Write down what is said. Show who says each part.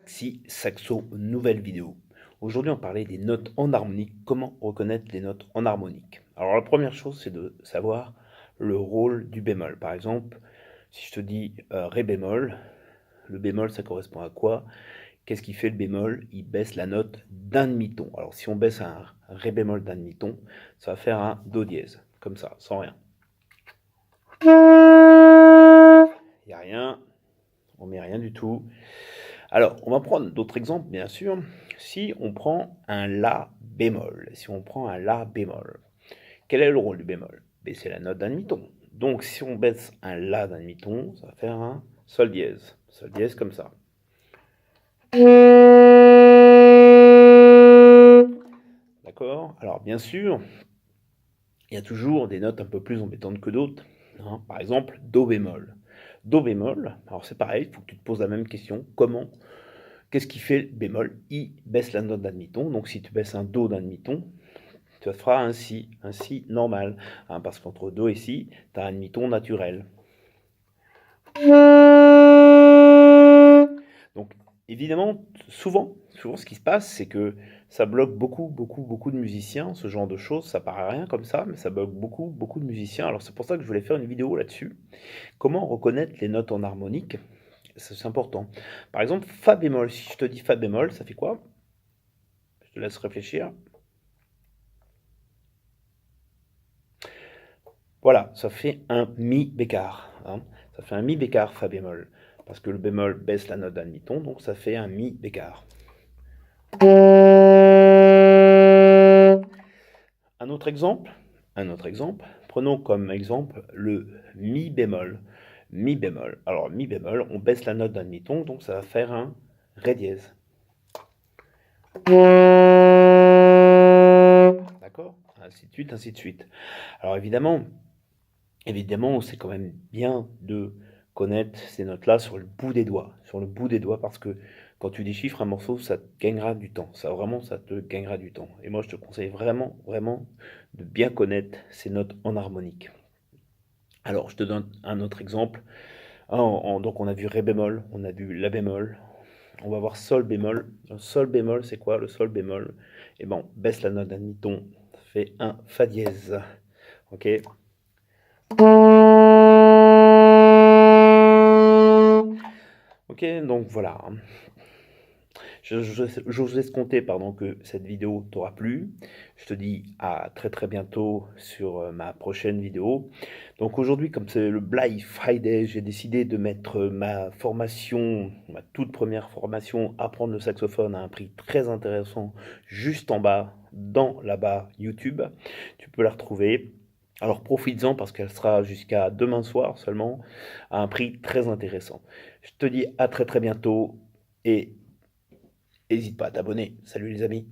Speaker 1: Si Saxo, nouvelle vidéo. Aujourd'hui, on parlait des notes en harmonique. Comment reconnaître les notes en harmonique? Alors, la première chose, c'est de savoir le rôle du bémol. Par exemple, si je te dis Ré bémol, le bémol, ça correspond à quoi? Qu'est-ce qui fait le bémol? Il baisse la note d'un demi-ton. Alors, si on baisse un Ré bémol d'un demi-ton, ça va faire un Do dièse, comme ça, sans rien. Il n'y a rien, on met rien du tout. Alors, on va prendre d'autres exemples, bien sûr. Si on prend un La bémol, quel est le rôle du bémol? Baisser la note d'un demi-ton. Donc, si on baisse un La d'un demi-ton, ça va faire un Sol dièse. Sol dièse comme ça. D'accord? Alors, bien sûr, il y a toujours des notes un peu plus embêtantes que d'autres, hein. Par exemple, Do bémol. Do bémol, alors c'est pareil, il faut que tu te poses la même question. Qu'est-ce qui fait le bémol? Il baisse la note d'un demi-ton. Donc, si tu baisses un Do d'un demi-ton, tu feras un Si normal, hein, parce qu'entre Do et Si, tu as un demi-ton naturel. Donc, évidemment, souvent, ce qui se passe, c'est que ça bloque beaucoup de musiciens, ce genre de choses. Ça paraît rien comme ça, mais ça bloque beaucoup de musiciens. Alors, c'est pour ça que je voulais faire une vidéo là-dessus. Comment reconnaître les notes en harmonique? C'est important. Par exemple, Fa bémol. Si je te dis Fa bémol, ça fait quoi? Je te laisse réfléchir. Voilà, ça fait un Mi bécard, hein. Ça fait un Mi bécard Fa bémol. Parce que le bémol baisse la note d'un demi-ton, donc ça fait un Mi bécard. Un autre exemple, prenons comme exemple le Mi bémol. Mi bémol. Alors, Mi bémol, on baisse la note d'un demi-ton, donc ça va faire un Ré dièse. D'accord? Ainsi de suite, ainsi de suite. Alors évidemment, c'est quand même bien de connaître ces notes-là sur le bout des doigts, parce que quand tu déchiffres un morceau, ça te gagnera du temps. Ça te gagnera du temps. Et moi, je te conseille vraiment de bien connaître ces notes en harmonique. Alors, je te donne un autre exemple. Donc, on a vu Ré bémol, on a vu La bémol. On va voir Sol bémol. Le Sol bémol, c'est quoi le Sol bémol? Eh ben, on baisse la note d'un demi-ton, ça fait un Fa dièse. Ok? Ok, donc voilà. J'ose escompter que cette vidéo t'aura plu. Je te dis à très bientôt sur ma prochaine vidéo. Donc aujourd'hui, comme c'est le Black Friday, j'ai décidé de mettre ma formation, ma toute première formation, apprendre le saxophone à un prix très intéressant, juste en bas, dans la barre YouTube. Tu peux la retrouver. Alors profites-en parce qu'elle sera jusqu'à demain soir seulement, à un prix très intéressant. Je te dis à très bientôt et n'hésite pas à t'abonner. Salut les amis.